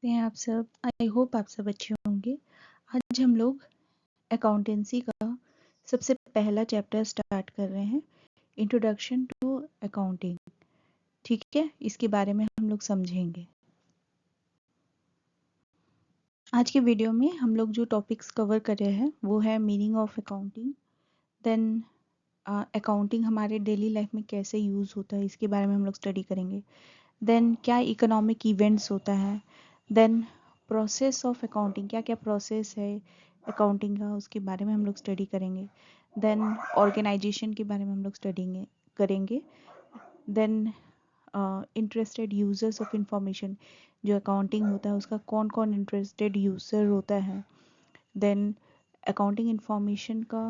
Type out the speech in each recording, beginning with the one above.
कैसे हैं आप सब? आई होप आप सब अच्छे होंगे। आज हम लोग अकाउंटेंसी का सबसे पहला चैप्टर स्टार्ट कर रहे हैं, इंट्रोडक्शन टू अकाउंटिंग। ठीक है, इसके बारे में हम लोग समझेंगे। आज के वीडियो में हम लोग जो टॉपिक्स कवर कर रहे हैं वो है meaning of accounting, then accounting हमारे डेली लाइफ में कैसे यूज़ होता है इसके बारे में हम लोग स्टडी करेंगे। देन क्या इकोनॉमिक इवेंट्स होता है, देन प्रोसेस ऑफ अकाउंटिंग, क्या क्या प्रोसेस है अकाउंटिंग का उसके बारे में हम लोग स्टडी करेंगे। देन ऑर्गेनाइजेशन के बारे में हम लोग स्टडी करेंगे। Then interested users of information, जो अकाउंटिंग होता है उसका कौन कौन इंटरेस्टेड यूज़र होता है। देन अकाउंटिंग इंफॉर्मेशन का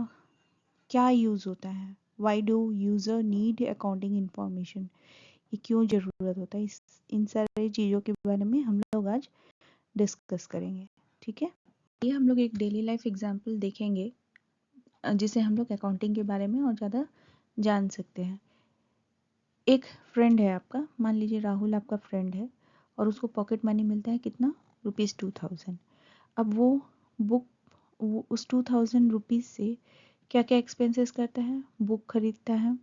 क्या यूज़ होता है, why do user need accounting information, ये क्यों ज़रूरत होता है, इन सारी चीज़ों के बारे में हम लोग आज डिस्कस करेंगे। ठीक है, ये हम लोग एक डेली लाइफ एग्जांपल देखेंगे जिसे हम लोग अकाउंटिंग के बारे में और ज़्यादा जान सकते हैं। एक फ्रेंड है आपका, मान लीजिए राहुल आपका फ्रेंड है और उसको पॉकेट मनी मिलता है कितना, ₹2000। अब वो उस 2000 से क्या क्या एक्सपेंसेस करता है, बुक खरीदता है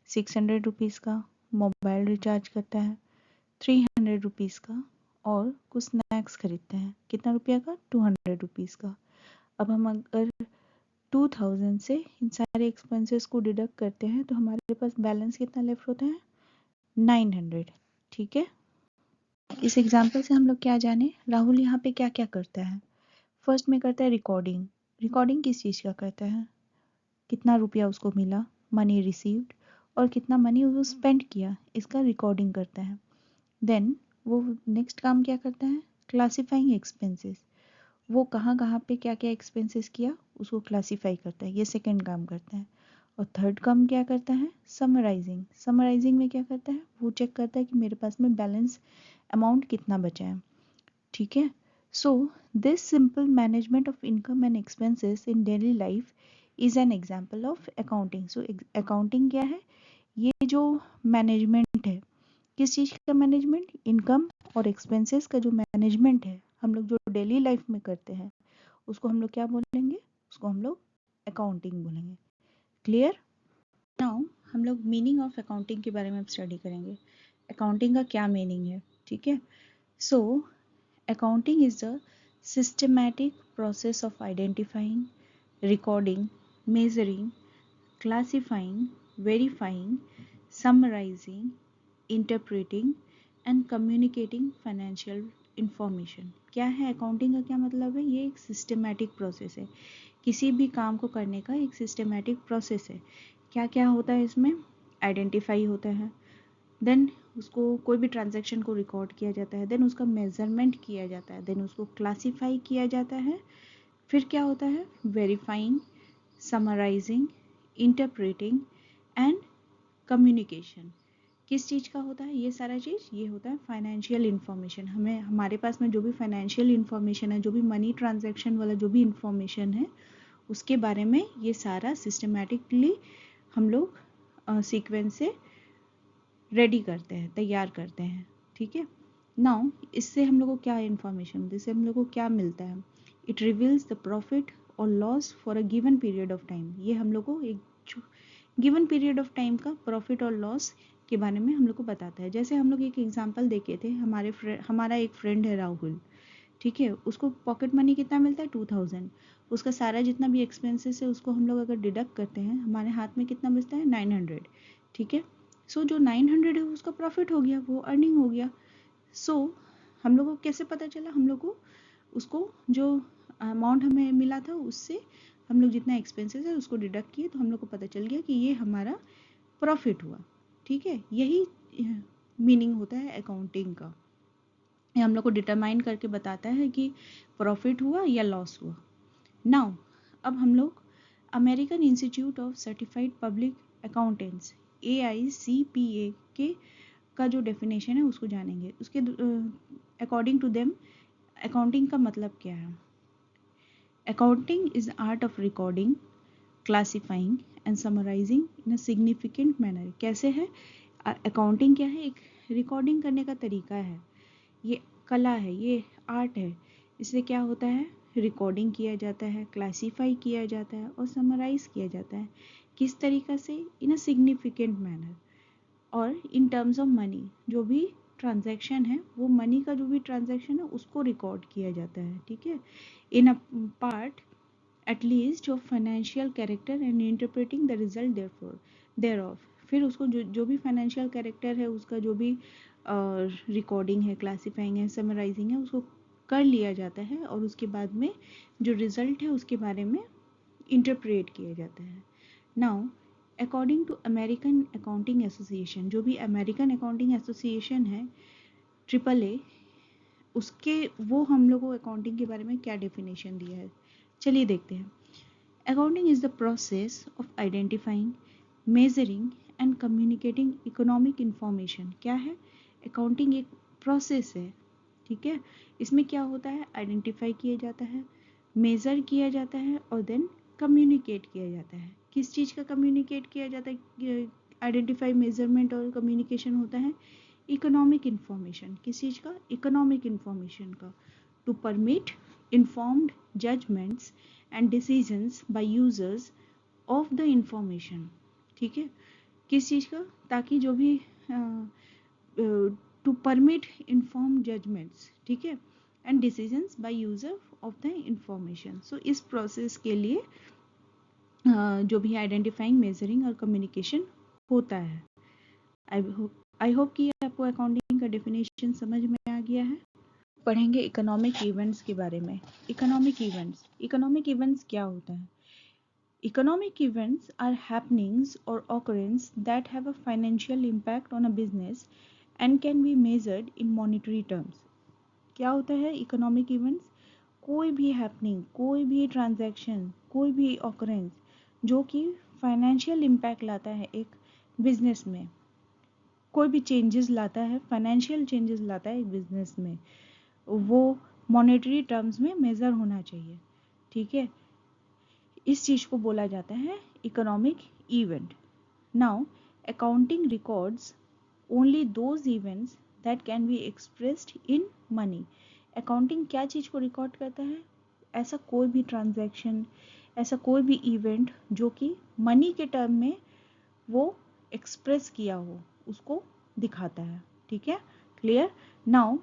₹600 का, मोबाइल रिचार्ज करता है ₹300 का, और कुछ स्नैक्स खरीदते हैं कितना रुपया का, ₹200 का। अब हम अगर 2000 से इन सारे एक्सपेंसेस को डिडक्ट करते हैं तो हमारे पास बैलेंस कितना लेफ्ट होता है, 900। ठीक है, इस एग्जाम्पल से हम लोग क्या जाने, राहुल यहाँ पे क्या क्या करता है। फर्स्ट में करता है रिकॉर्डिंग। रिकॉर्डिंग किस चीज़ का करता है, कितना रुपया उसको मिला, मनी रिसीव्ड, और कितना मनी वो स्पेंड किया, इसका रिकॉर्डिंग करता है। देन वो नेक्स्ट काम क्या करता है, क्लासिफाइंग एक्सपेंसेस, वो कहाँ कहाँ पे क्या क्या एक्सपेंसेस किया उसको क्लासीफाई करता है, ये सेकंड काम करता है। और थर्ड काम क्या करता है, समराइजिंग। समराइजिंग में क्या करता है, वो चेक करता है कि मेरे पास में बैलेंस अमाउंट कितना बचा है। ठीक है, so this simple management of income and expenses in daily life is an example of accounting. So accounting क्या है, ये जो मैनेजमेंट है, किस चीज़ का मैनेजमेंट, इनकम और एक्सपेंसेस का जो मैनेजमेंट है हम लोग जो डेली लाइफ में करते हैं उसको हम लोग क्या बोलेंगे, उसको हम लोग अकाउंटिंग बोलेंगे। क्लियर। नाउ हम लोग मीनिंग ऑफ अकाउंटिंग के बारे में स्टडी करेंगे, अकाउंटिंग का क्या मीनिंग है। ठीक है, so accounting is the systematic process of identifying, recording, measuring, classifying, verifying, summarizing, interpreting and communicating financial information। क्या है अकाउंटिंग का, क्या मतलब है, ये एक सिस्टमैटिक प्रोसेस है, किसी भी काम को करने का एक सिस्टमैटिक प्रोसेस है। क्या क्या होता है इसमें, आइडेंटिफाई होता है, देन उसको कोई भी ट्रांजैक्शन को रिकॉर्ड किया जाता है, देन उसका मेजरमेंट किया जाता है, देन उसको क्लासीफाई किया जाता है, फिर क्या होता है, verifying, summarising, interpreting and communication. किस चीज़ का होता है ये सारा चीज़, ये होता है फाइनेंशियल इन्फॉर्मेशन। हमें हमारे पास में जो भी फाइनेंशियल इन्फॉर्मेशन है, जो भी मनी ट्रांजैक्शन वाला जो भी इन्फॉर्मेशन है उसके बारे में ये सारा सिस्टमेटिकली हम लोग सीक्वेंस से रेडी करते हैं, तैयार करते हैं। ठीक है, नाउ इससे हम लोग को क्या इन्फॉर्मेशन मिलती है, इससे हम लोग को क्या मिलता है, इट रिवील्स द प्रॉफिट और loss for a given period of time. ये हम लोग को एक गिवन पीरियड ऑफ टाइम का प्रॉफिट और लॉस के बारे में हम लोग को बताता है। जैसे हम लोग एक एग्जांपल देखे थे, हमारा एक फ्रेंड है राहुल, ठीक है, उसको पॉकेट मनी कितना मिलता है, 2000। उसका सारा जितना भी एक्सपेंसेस है उसको हम लोग अगर डिडक्ट करते हैं, हमारे हाथ में कितना बचता है, 900। ठीक है, सो जो 900 है उसका प्रॉफिट हो गया, वो अर्निंग हो गया। सो हम लोग को कैसे पता चला, हम लोग को उसको जो अमाउंट हमें मिला था उससे हम लोग जितना एक्सपेंसेस है उसको डिडक्ट किए तो हम लोग को पता चल गया कि ये हमारा प्रॉफिट हुआ। ठीक है, यही मीनिंग होता है अकाउंटिंग का, ये हम लोग को डिटरमाइन करके बताता है कि प्रॉफिट हुआ या लॉस हुआ। नाउ अब हम लोग American institute of certified public accountants AICPA के का जो डेफिनेशन है उसको जानेंगे। उसके अकॉर्डिंग टू देम अकाउंटिंग का मतलब क्या है। Accounting is art of recording, classifying and summarising in a significant manner. कैसे है अकाउंटिंग, क्या है, एक रिकॉर्डिंग करने का तरीका है, ये कला है, ये आर्ट है, इससे क्या होता है, रिकॉर्डिंग किया जाता है, क्लासीफाई किया जाता है और समराइज किया जाता है। किस तरीक़ा से, इन अ सिग्निफिकेंट मैनर और इन टर्म्स ऑफ मनी। जो भी ट्रांजैक्शन है वो मनी का जो भी ट्रांजैक्शन है उसको रिकॉर्ड किया जाता है, ठीक है, in a part at least of financial character and interpreting the result thereof. फिर उसको जो भी फाइनेंशियल कैरेक्टर है उसका जो भी रिकॉर्डिंग है, क्लासीफाइंग है, समराइजिंग है, उसको कर लिया जाता है और उसके बाद में जो रिजल्ट है उसके बारे में इंटरप्रेट किया जाता है। Now according to American accounting association, जो भी अमेरिकन अकाउंटिंग एसोसिएशन है AAA, उसके वो हम लोग को अकाउंटिंग के बारे में क्या डेफिनेशन दिया है, चलिए देखते हैं। Accounting is the process of identifying, measuring and communicating economic information. क्या है, अकाउंटिंग एक प्रोसेस है, ठीक है। इसमें क्या होता है, आइडेंटिफाई किया जाता है, मेज़र किया जाता है और देन कम्युनिकेट किया जाता है। किस चीज़ का कम्युनिकेट किया जाता है, आइडेंटिफाई, मेजरमेंट और कम्युनिकेशन होता है इकोनॉमिक इंफॉर्मेशन। किस चीज़ का, इकोनॉमिक इंफॉर्मेशन का। To permit informed judgements and decisions by users of the information, ठीक है। किस चीज़ का, ताकि जो भी टू परमिट इन्फॉर्म जजमेंट्स, ठीक है, and decisions by user of the information. So इस प्रोसेस के लिए जो भी आइडेंटिफाइंग, मेजरिंग और कम्युनिकेशन होता है। आई होप कि आपको अकाउंटिंग का डेफिनेशन समझ में आ गया है। पढ़ेंगे इकोनॉमिक इवेंट्स के बारे में। इकोनॉमिक इवेंट्स क्या होता है। Economic events are happenings or occurrences that have a financial impact on a business and can be measured in monetary terms. क्या होता है इकोनॉमिक इवेंट्स, कोई भी हैपनिंग, कोई भी ट्रांजैक्शन, कोई भी ऑकरेंस जो कि फाइनेंशियल इम्पैक्ट लाता है एक बिजनेस में, कोई भी चेंजेस लाता है, फाइनेंशियल चेंजेस लाता है एक बिजनेस में, वो मॉनेटरी टर्म्स में मेजर होना चाहिए, ठीक है। इस चीज को बोला जाता है economic event. Now accounting records only those events that can be expressed in money. Accounting क्या चीज को रिकॉर्ड करता है, ऐसा कोई भी ट्रांजैक्शन, ऐसा कोई भी इवेंट जो कि मनी के टर्म में वो एक्सप्रेस किया हो, उसको दिखाता है, ठीक है, क्लियर। नाउ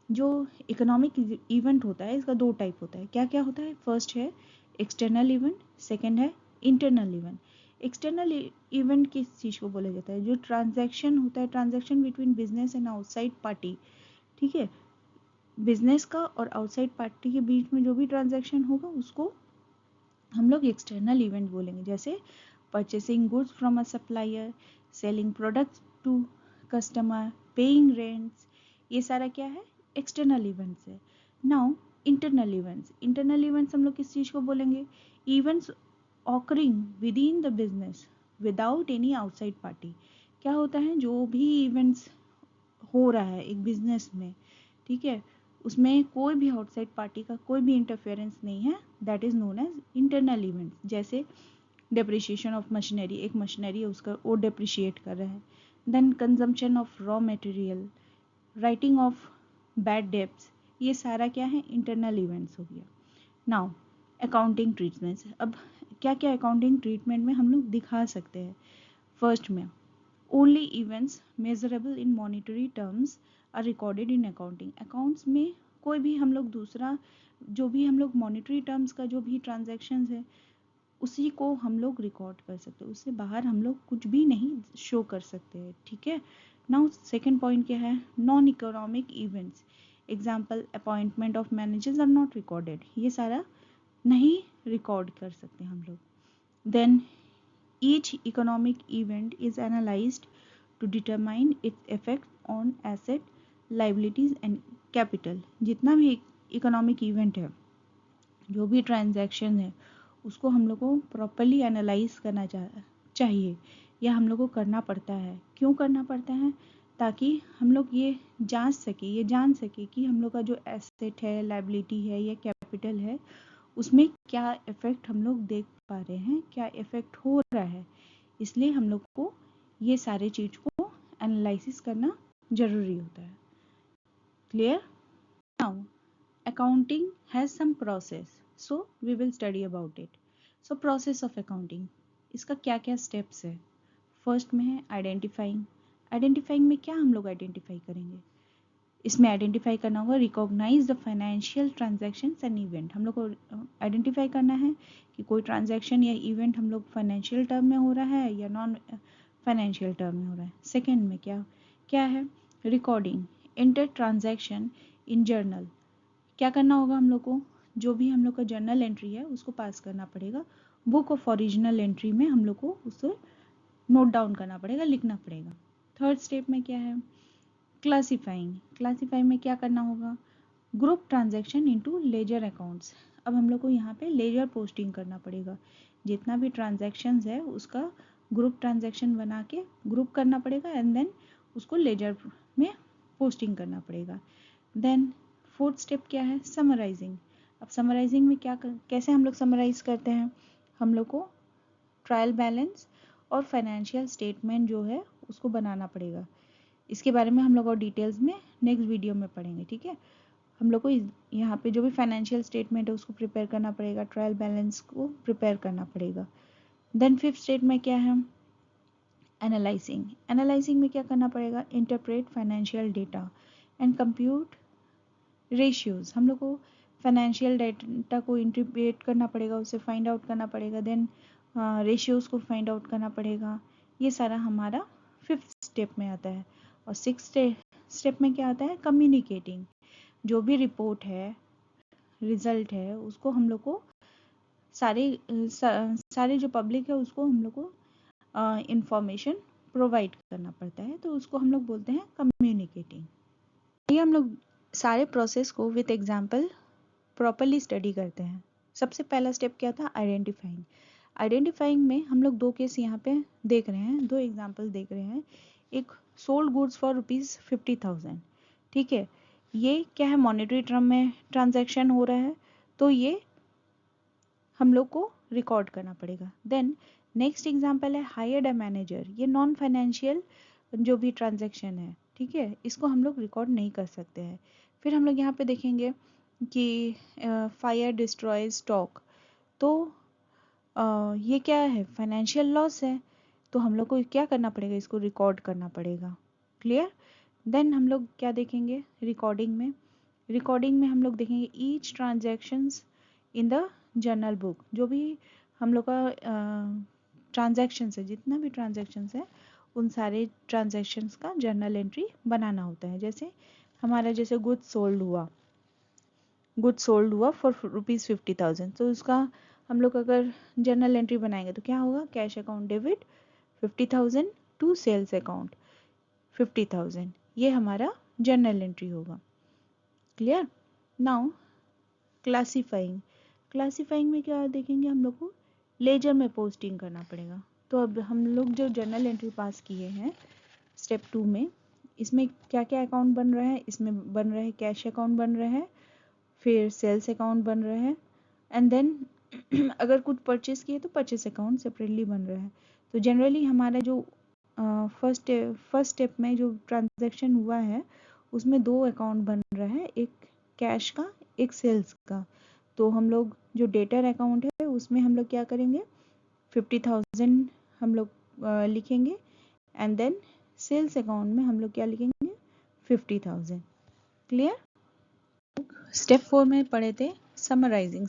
जो इकोनॉमिक इवेंट होता है इसका दो टाइप होता है। क्या क्या होता है, फर्स्ट है एक्सटर्नल इवेंट, सेकंड है इंटरनल इवेंट। एक्सटर्नल इवेंट किस चीज़ को बोला जाता है, जो ट्रांजैक्शन होता है, transaction between business and outside party, ठीक है। बिजनेस का और आउटसाइड पार्टी के बीच में जो भी ट्रांजैक्शन होगा उसको हम लोग एक्सटर्नल इवेंट बोलेंगे। जैसे purchasing goods from a supplier, selling products to customer, paying rents, ये सारा क्या है, एक्सटर्नल इवेंट्स है। नाउ इंटरनल इवेंट्स हम लोग किस चीज़ को बोलेंगे, events occurring within the business without any outside party. क्या होता है, जो भी इवेंट्स हो रहा है एक बिजनेस में, ठीक है, उसमें कोई भी आउटसाइड पार्टी का कोई भी इंटरफेरेंस नहीं है, that is known as internal events. जैसे डेप्रिशिएशन ऑफ मशीनरी, एक मशीनरी है उसका वो डेप्रिशिएट कर रहा है, then consumption of raw material, writing off bad debts, ये सारा क्या है, इंटरनल इवेंट्स हो गया। नाउ अकाउंटिंग ट्रीटमेंट्स, अब क्या क्या अकाउंटिंग ट्रीटमेंट में हम लोग दिखा सकते हैं। फर्स्ट में only events measurable in monetary terms are recorded in accounting. Accounts में कोई भी हम लोग दूसरा जो भी हम लोग मॉनिटरी टर्म्स का जो भी ट्रांजैक्शंस है उसी को हम लोग रिकॉर्ड कर सकते हैं, उससे बाहर हम लोग कुछ भी नहीं शो कर सकते हैं, ठीक है। नाउ सेकेंड पॉइंट क्या है, non economic events, example appointment of managers are not recorded, ये सारा नहीं रिकॉर्ड कर सकते हम लोग। Then each economic event is analysed to determine its effect on asset, liabilities and capital. जितना भी इकोनॉमिक इवेंट है, जो भी ट्रांजैक्शन है, उसको हम लोग को प्रॉपरली एनालाइज करना चाहिए, या हम लोग को करना पड़ता है। क्यों करना पड़ता है, ताकि हम लोग ये जान सके कि हम लोग का जो एसेट है, लाइबिलिटी है या कैपिटल है, उसमें क्या इफेक्ट हम लोग देख पा रहे हैं, क्या इफेक्ट हो रहा है। इसलिए हम लोग को ये सारे चीज को एनालिसिस करना जरूरी होता है, clear. Now accounting has some process, so we will study about it. So process of accounting, इसका क्या क्या steps है. फर्स्ट में है आइडेंटिफाइंग. आइडेंटिफाइंग में क्या हम लोग आइडेंटिफाई करेंगे, इसमें आइडेंटिफाई करना होगा recognise the financial transactions and event. हम लोग को आइडेंटिफाई करना है कि कोई ट्रांजैक्शन या इवेंट हम लोग फाइनेंशियल टर्म में हो रहा है या नॉन फाइनेंशियल टर्म में हो रहा है. सेकेंड में क्या क्या है, recording inter transaction in journal. क्या करना होगा हम लोग को, जो भी हम लोग का जर्नल एंट्री है उसको पास करना पड़ेगा बुक ऑफ ओरिजिनल एंट्री में. हम लोग को उसे नोट डाउन करना पड़ेगा, लिखना पड़ेगा. थर्ड स्टेप में क्या है, क्लासिफाइंग. क्लासिफाई में क्या करना होगा, group transaction into ledger accounts. अब हम लोग को यहाँ पे लेजर पोस्टिंग करना पड़ेगा. जितना भी ट्रांजैक्शंस है उसका ग्रुप ट्रांजैक्शन बना के ग्रुप करना पड़ेगा एंड देन उसको लेजर में पोस्टिंग करना पड़ेगा. देन फोर्थ स्टेप क्या है, समराइजिंग. अब समराइजिंग में क्या कैसे हम लोग समराइज करते हैं, हम लोग को ट्रायल बैलेंस और फाइनेंशियल स्टेटमेंट जो है उसको बनाना पड़ेगा. इसके बारे में हम लोग और डिटेल्स में नेक्स्ट वीडियो में पढ़ेंगे. ठीक है, हम लोग को यहाँ पे जो भी फाइनेंशियल स्टेटमेंट है उसको प्रिपेयर करना पड़ेगा, ट्रायल बैलेंस को प्रिपेयर करना पड़ेगा. देन फिफ्थ स्टेप में क्या है, एनालाइजिंग. एनालाइजिंग में क्या करना पड़ेगा, interpret financial data and compute ratios. हम लोग को फाइनेंशियल डेटा को इंटरप्रेट करना पड़ेगा, उसे फाइंड आउट करना पड़ेगा. देन रेशियोज को फाइंड आउट करना पड़ेगा. ये सारा हमारा फिफ्थ स्टेप में आता है. और सिक्स स्टेप में क्या आता है, कम्युनिकेटिंग. जो भी रिपोर्ट है, रिजल्ट है, उसको हम लोग को सारे जो पब्लिक है उसको हम लोग को इंफॉर्मेशन प्रोवाइड करना पड़ता है. तो उसको हम लोग बोलते हैं कम्युनिकेटिंग. ये हम लोग सारे प्रोसेस को विथ एग्जाम्पल प्रॉपरली स्टडी करते हैं. सबसे पहला स्टेप क्या था, आइडेंटिफाइंग. आइडेंटिफाइंग में हम लोग दो केस यहाँ पे देख रहे हैं, दो एग्जाम्पल देख रहे हैं. एक सोल्ड गुड्स फॉर ₹50,000. ठीक है, ये क्या है, मॉनेटरी टर्म में ट्रांजैक्शन हो रहा है, तो ये हम लोग को रिकॉर्ड करना पड़ेगा. देन नेक्स्ट एग्जाम्पल है हायर्ड अ मैनेजर. ये नॉन फाइनेंशियल जो भी ट्रांजैक्शन है, ठीक है, इसको हम लोग रिकॉर्ड नहीं कर सकते हैं. फिर हम लोग यहाँ पे देखेंगे कि फायर डिस्ट्रॉय स्टॉक. तो ये क्या है, फाइनेंशियल लॉस है, तो हम लोग को क्या करना पड़ेगा, इसको रिकॉर्ड करना पड़ेगा. क्लियर. देन हम लोग क्या देखेंगे, रिकॉर्डिंग में. रिकॉर्डिंग में हम लोग देखेंगे each transactions in the journal book. जो भी हम लोग का ट्रांजैक्शंस है, जितना भी ट्रांजैक्शंस है उन सारे ट्रांजैक्शंस का जर्नल एंट्री बनाना होता है. जैसे हमारा जैसे गुड्स सोल्ड हुआ फॉर ₹50,000, तो उसका हम लोग अगर जर्नल एंट्री बनाएंगे तो क्या होगा, cash account debit 50,000 to sales account 50,000. ये हमारा जर्नल एंट्री होगा. क्लियर. Now classifying. क्लासिफाइंग में क्या देखेंगे, हम लोग को लेजर में पोस्टिंग करना पड़ेगा. तो अब हम लोग जो जर्नल एंट्री पास किए हैं स्टेप 2 में, इसमें क्या क्या अकाउंट बन रहा है, इसमें बन रहे हैं कैश अकाउंट बन रहे हैं, फिर सेल्स अकाउंट बन रहे हैं, एंड देन अगर कुछ परचेस किए तो परचेस अकाउंट सेपरेटली बन रहा है. तो जनरली हमारा जो फर्स्ट स्टेप में जो ट्रांजैक्शन हुआ है उसमें दो अकाउंट बन रहा है, एक कैश का, एक सेल्स का. तो हम लोग जो डेटर अकाउंट है उसमें हम लोग क्या करेंगे, 50,000 हम लोग लिखेंगे, एंड देन सेल्स अकाउंट में हम लोग क्या लिखेंगे, 50,000. क्लियर. स्टेप 4 में पढ़े थे समराइजिंग.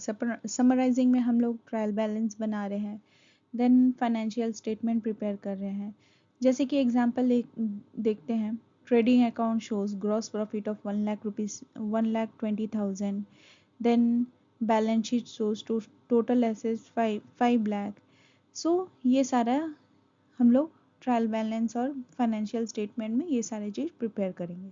समराइजिंग में हम लोग ट्रायल बैलेंस बना रहे हैं, देन फाइनेंशियल स्टेटमेंट प्रिपेयर कर रहे हैं. जैसे कि एग्जांपल देखते हैं, trading account shows gross profit of ₹1,20,000. Then balance sheet shows total assets 5 lakh. So ये सारा हम लोग ट्रायल बैलेंस और फाइनेंशियल स्टेटमेंट में ये सारी चीज़ प्रिपेयर करेंगे.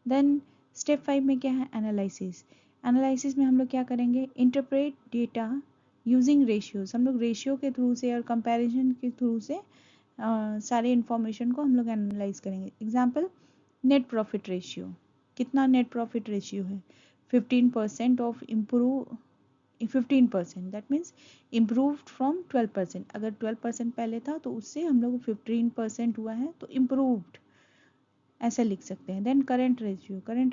देन स्टेप 5 में क्या है, एनालिसिस. एनालिसिस में हम लोग क्या करेंगे, इंटरप्रेट डेटा यूजिंग रेशियोज. हम लोग रेशियो के थ्रू से और कंपैरिजन के थ्रू से सारे इंफॉर्मेशन को हम लोग एनालाइज करेंगे. Example, net profit ratio. कितना नेट प्रॉफिट रेशियो है, 15% of improve 15%, that means improved from 12%. अगर 12% पहले था तो उससे हम लोग 15% हुआ है, तो इम्प्रूव्ड ऐसे लिख सकते हैं। देन करंट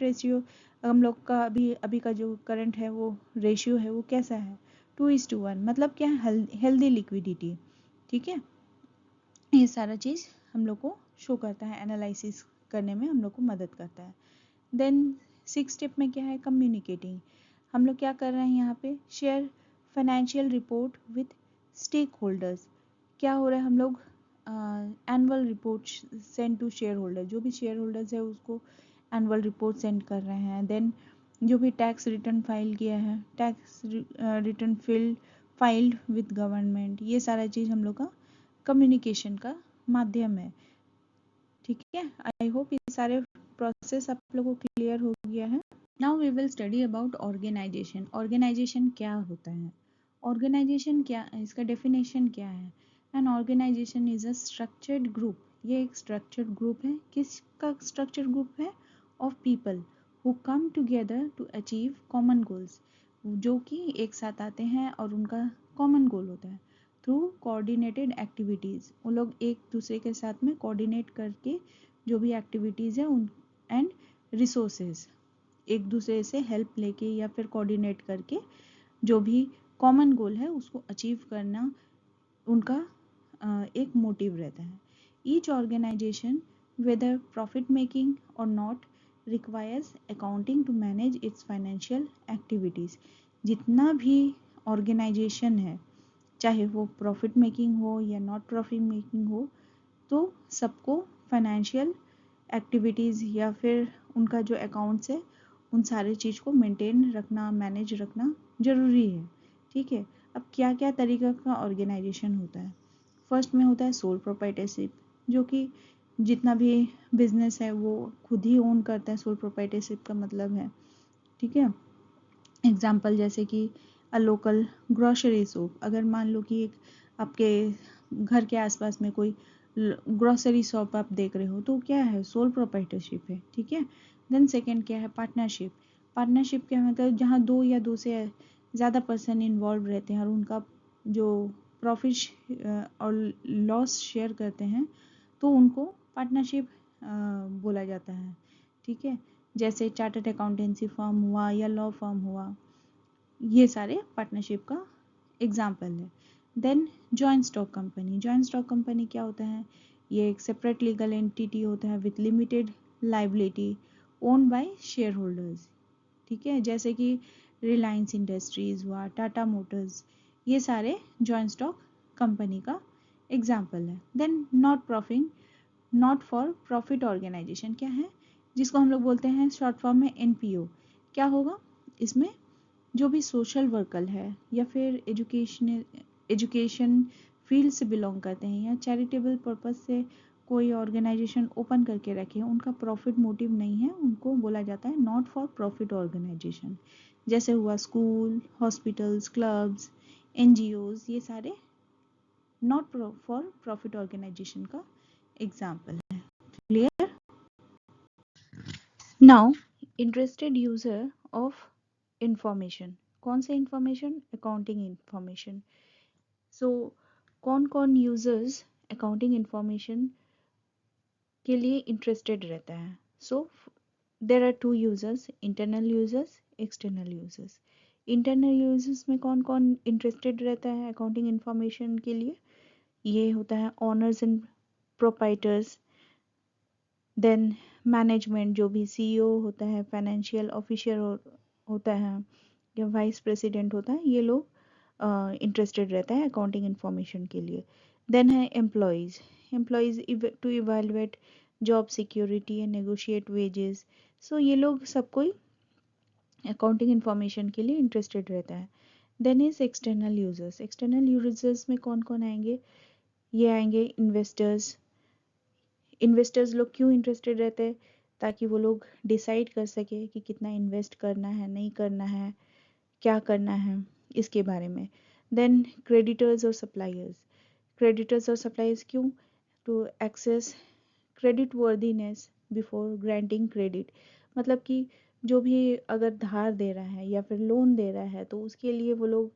रेशियो हम लोग का अभी का जो करंट है वो रेशियो है वो कैसा है, 2:1, मतलब क्या है, हेल्दी लिक्विडिटी। ठीक है, ये सारा चीज़ हम लोग को शो करता है, एनालिसिस करने में हम लोग को मदद करता है। देन 6 स्टेप में क्या है, कम्युनिकेटिंग। हम लोग क्या कर रहे हैं यहाँ पे, share financial report with stakeholders. क्या हो रहा है, हम लोग annual report send to shareholder, जो भी शेयर होल्डर्स है उसको एनुअल रिपोर्ट सेंड कर रहे हैं। देन जो भी टैक्स रिटर्न फाइल किया है, tax return filed with government, ये सारा चीज़ हम लोग का कम्युनिकेशन का माध्यम है। ठीक है, आई होप ये सारे प्रोसेस आप लोगों को क्लियर हो गया है। Now we will study about organisation. Organisation क्या होता है, ऑर्गेनाइजेशन क्या, इसका डेफिनेशन क्या है। An organisation is a structured group, ये एक स्ट्रक्चर्ड ग्रुप है। किसका स्ट्रक्चर्ड ग्रुप है, of people who come together to achieve common goals, जो कि एक साथ आते हैं और उनका कॉमन गोल होता है। थ्रू कोऑर्डिनेटेड एक्टिविटीज़, वो लोग एक दूसरे के साथ में कोऑर्डिनेट करके जो भी एक्टिविटीज़ है उन एंड रिसोर्सेज, एक दूसरे से हेल्प लेके या फिर कोऑर्डिनेट करके जो भी कॉमन गोल है उसको अचीव करना उनका एक मोटिव रहता है। Each organisation whether profit making और not requires accounting to manage its financial activities. जितना भी ऑर्गेनाइजेशन है, चाहे वो प्रॉफिट मेकिंग हो या नॉट प्रॉफिट मेकिंग हो, तो सबको फाइनेंशियल एक्टिविटीज़ या फिर उनका जो अकाउंट्स है उन सारी चीज़ को मेंटेन रखना, मैनेज रखना ज़रूरी है। ठीक है, अब क्या क्या तरीक़ा का ऑर्गेनाइजेशन होता है। फर्स्ट में होता है सोल प्रोप्राइटरशिप, जो कि जितना भी बिजनेस है वो खुद ही ओन करता है, सोल प्रोप्राइटरशिप का मतलब है। ठीक है, एग्जाम्पल जैसे कि अ लोकल ग्रॉसरी शॉप, अगर मान लो कि एक आपके घर के आसपास में कोई ग्रॉसरी शॉप आप देख रहे हो, तो क्या है, सोल प्रोप्राइटरशिप है। ठीक है, देन सेकंड क्या है, पार्टनरशिप। पार्टनरशिप क्या मतलब, जहाँ दो या दो से ज़्यादा पर्सन इन्वॉल्व रहते हैं और उनका जो प्रॉफिट और लॉस शेयर करते हैं, तो उनको पार्टनरशिप बोला जाता है। ठीक है, जैसे चार्टर्ड अकाउंटेंसी फर्म हुआ या लॉ फर्म हुआ, ये सारे पार्टनरशिप का एग्जाम्पल है। Then joint stock company. Joint stock company क्या होता है, ये एक सेपरेट लीगल एंटिटी होता है with limited liability, own by shareholders. ठीक है, जैसे कि रिलायंस इंडस्ट्रीज हुआ, टाटा मोटर्स, ये सारे जॉइंट स्टॉक कंपनी का एग्जाम्पल है। Then not for profit organisation क्या है, जिसको हम लोग बोलते हैं शॉर्ट फॉर्म में एनपीओ। क्या होगा इसमें, जो भी सोशल वर्कर है या फिर एजुकेशन फील्ड से बिलोंग करते हैं या चैरिटेबल पर्पस से कोई ऑर्गेनाइजेशन ओपन करके रखे हैं, उनका प्रॉफिट मोटिव नहीं है, उनको बोला जाता है नॉट फॉर प्रॉफिट ऑर्गेनाइजेशन। जैसे हुआ स्कूल, हॉस्पिटल्स, क्लब्स, एनजीओज, ये सारे नॉट फॉर प्रॉफिट ऑर्गेनाइजेशन का एग्जाम्पल है। Clear. Now interested user of information, कौन से इंफॉर्मेशन, अकाउंटिंग इंफॉर्मेशन। सो कौन कौन यूजर्स अकाउंटिंग इंफॉर्मेशन के लिए इंटरेस्टेड रहता है। So there are two users, internal users, external users. Internal users में कौन कौन इंटरेस्टेड रहता है अकाउंटिंग इंफॉर्मेशन के लिए, ये होता है ऑनर्स एंड प्रोपाइटर्स, देन मैनेजमेंट, जो भी सीईओ होता है, फाइनेंशियल ऑफिसर होता है या वाइस प्रेसिडेंट होता है, ये लोग इंटरेस्टेड रहता है अकाउंटिंग इंफॉर्मेशन के लिए। देन है employees to evaluate job security and negotiate wages. So ये लोग सब कोई अकाउंटिंग इंफॉर्मेशन के लिए इंटरेस्टेड रहता है। Then is external users. External users में कौन कौन आएंगे, ये आएंगे इन्वेस्टर्स। इन्वेस्टर्स लोग क्यों इंटरेस्टेड रहते हैं, ताकि वो लोग डिसाइड कर सके कि कितना इन्वेस्ट करना है, नहीं करना है, क्या करना है, इसके बारे में। देन क्रेडिटर्स और सप्लायर्स। क्रेडिटर्स और सप्लायर्स क्यों, to access creditworthiness before granting credit, मतलब कि जो भी अगर धार दे रहा है या फिर लोन दे रहा है, तो उसके लिए वो लोग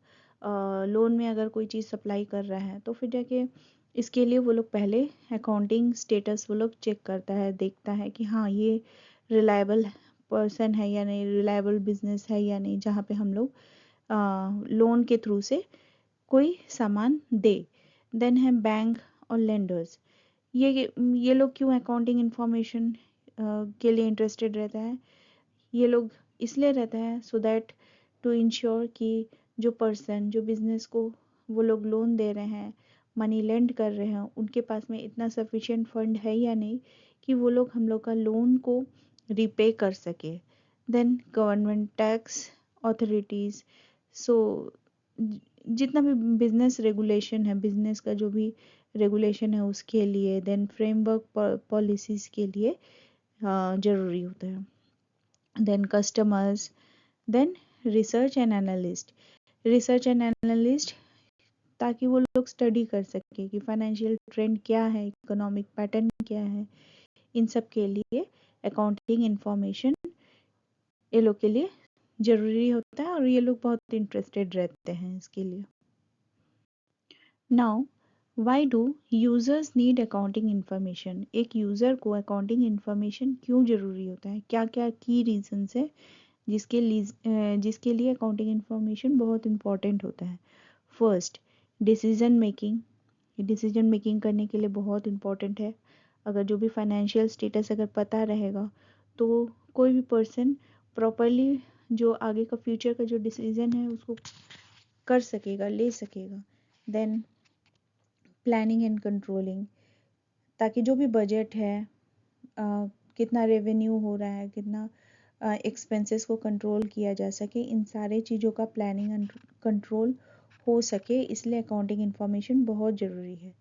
लोन में अगर कोई चीज़ सप्लाई कर रहा है, तो फिर जाके इसके लिए वो लोग पहले अकाउंटिंग स्टेटस वो लोग चेक करता है, देखता है कि हाँ ये रिलायबल पर्सन है या नहीं, रिलायबल बिजनेस है या नहीं, जहाँ पे हम लोग लोन के थ्रू से कोई सामान दे। देन है बैंक और लेंडर्स। ये लोग क्यों अकाउंटिंग इंफॉर्मेशन के लिए इंटरेस्टेड रहता है? ये लोग इसलिए रहता है सो दैट टू इंश्योर कि जो पर्सन, जो बिजनेस को वो लोग लोन दे रहे हैं, मनी लेंड कर रहे हैं, उनके पास में इतना सफिशिएंट फंड है या नहीं कि वो लोग हम लोग का लोन को रिपे कर सके। देन गवर्नमेंट टैक्स ऑथोरिटीज़, सो जितना भी बिजनेस रेगुलेशन है, बिजनेस का जो भी रेगुलेशन है उसके लिए, देन फ्रेमवर्क पॉलिसीज़ के लिए ज़रूरी होता है। Then customers, then research and analyst ताकि वो लोग स्टडी कर सके कि फाइनेंशियल ट्रेंड क्या है, इकोनॉमिक पैटर्न क्या है। इन सब के लिए अकाउंटिंग इंफॉर्मेशन ये लोग के लिए ज़रूरी होता है और ये लोग बहुत इंटरेस्टेड रहते हैं इसके लिए। Now why do users need accounting information? एक यूज़र को अकाउंटिंग इन्फॉर्मेशन क्यों ज़रूरी होता है? क्या क्या की रीजंस है जिसके लिए अकाउंटिंग इन्फॉर्मेशन बहुत इम्पॉर्टेंट होता है? फर्स्ट, डिसीजन मेकिंग करने के लिए बहुत इम्पॉर्टेंट है। अगर जो भी फाइनेंशियल स्टेटस अगर पता रहेगा तो कोई भी पर्सन प्रॉपरली जो आगे का फ्यूचर का जो डिसीजन है उसको कर सकेगा, ले सकेगा। देन प्लानिंग एंड कंट्रोलिंग, ताकि जो भी बजट है, कितना रेवेन्यू हो रहा है, कितना एक्सपेंसेस को कंट्रोल किया जा सके, इन सारे चीज़ों का प्लानिंग एंड कंट्रोल हो सके, इसलिए अकाउंटिंग इन्फॉर्मेशन बहुत ज़रूरी है।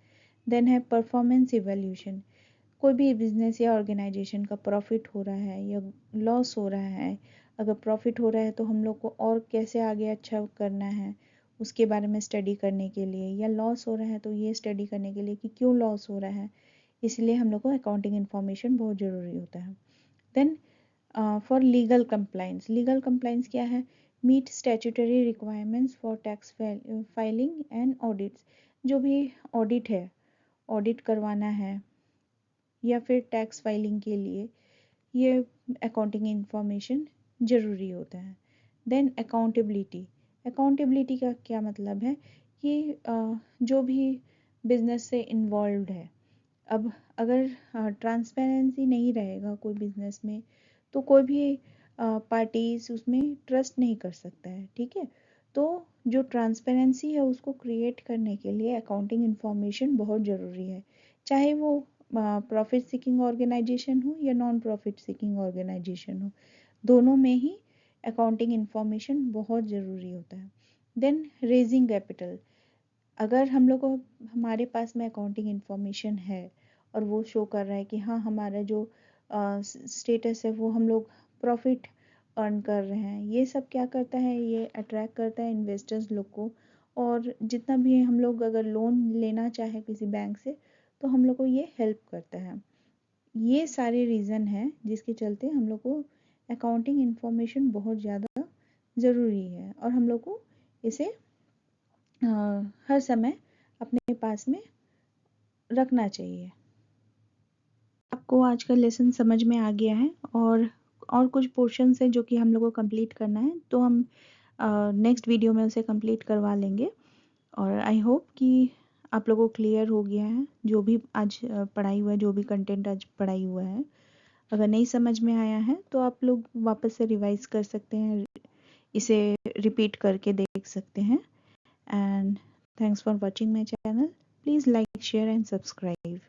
देन है परफॉर्मेंस इवैल्यूएशन। कोई भी बिजनेस या ऑर्गेनाइजेशन का प्रॉफिट हो रहा है या लॉस हो रहा है, अगर प्रॉफिट हो रहा है तो हम लोग को और कैसे आगे अच्छा करना है उसके बारे में स्टडी करने के लिए, या लॉस हो रहा है तो ये स्टडी करने के लिए कि क्यों लॉस हो रहा है, इसलिए हम लोग को अकाउंटिंग इन्फॉर्मेशन बहुत ज़रूरी होता है। देन फॉर लीगल कंप्लाइंस क्या है? Meet statutory requirements for tax filing and audits. जो भी ऑडिट है, ऑडिट करवाना है या फिर टैक्स फाइलिंग के लिए ये अकाउंटिंग इंफॉर्मेशन ज़रूरी होता है। देन अकाउंटेबिलिटी का क्या मतलब है कि जो भी बिजनेस से इन्वॉल्व्ड है, अब अगर ट्रांसपेरेंसी नहीं रहेगा कोई बिजनेस में तो कोई भी पार्टीज उसमें ट्रस्ट नहीं कर सकता है, ठीक है? तो जो ट्रांसपेरेंसी है उसको क्रिएट करने के लिए अकाउंटिंग इंफॉर्मेशन बहुत ज़रूरी है, चाहे वो प्रॉफिट सीकिंग ऑर्गेनाइजेशन हो या नॉन प्रॉफिट सीकिंग ऑर्गेनाइजेशन हो, दोनों में ही अकाउंटिंग इंफॉर्मेशन बहुत ज़रूरी होता है। देन रेजिंग कैपिटल, अगर हम लोग को हमारे पास में अकाउंटिंग इंफॉर्मेशन है और वो शो कर रहा है कि हाँ हमारा जो स्टेटस है वो हम लोग प्रॉफिट अर्न कर रहे हैं, ये सब क्या करता है, ये अट्रैक्ट करता है इन्वेस्टर्स लोग को। और जितना भी हम लोग अगर लोन लेना चाहे किसी बैंक से तो हम लोग को ये हेल्प करता है। ये सारे रीज़न हैं जिसके चलते हम लोग को अकाउंटिंग इंफॉर्मेशन बहुत ज़्यादा ज़रूरी है और हम लोग को इसे हर समय अपने पास में रखना चाहिए। आपको आज का लेसन समझ में आ गया है और कुछ पोर्शन है जो कि हम लोग को कंप्लीट करना है, तो हम नेक्स्ट वीडियो में उसे कंप्लीट करवा लेंगे। और आई होप कि आप लोगों को क्लियर हो गया है जो भी आज पढ़ाई हुआ है, जो भी कंटेंट आज पढ़ाई हुआ है। अगर नहीं समझ में आया है तो आप लोग वापस से रिवाइज कर सकते हैं, इसे रिपीट करके देख सकते हैं। And thanks for watching my channel. Please like, share and subscribe.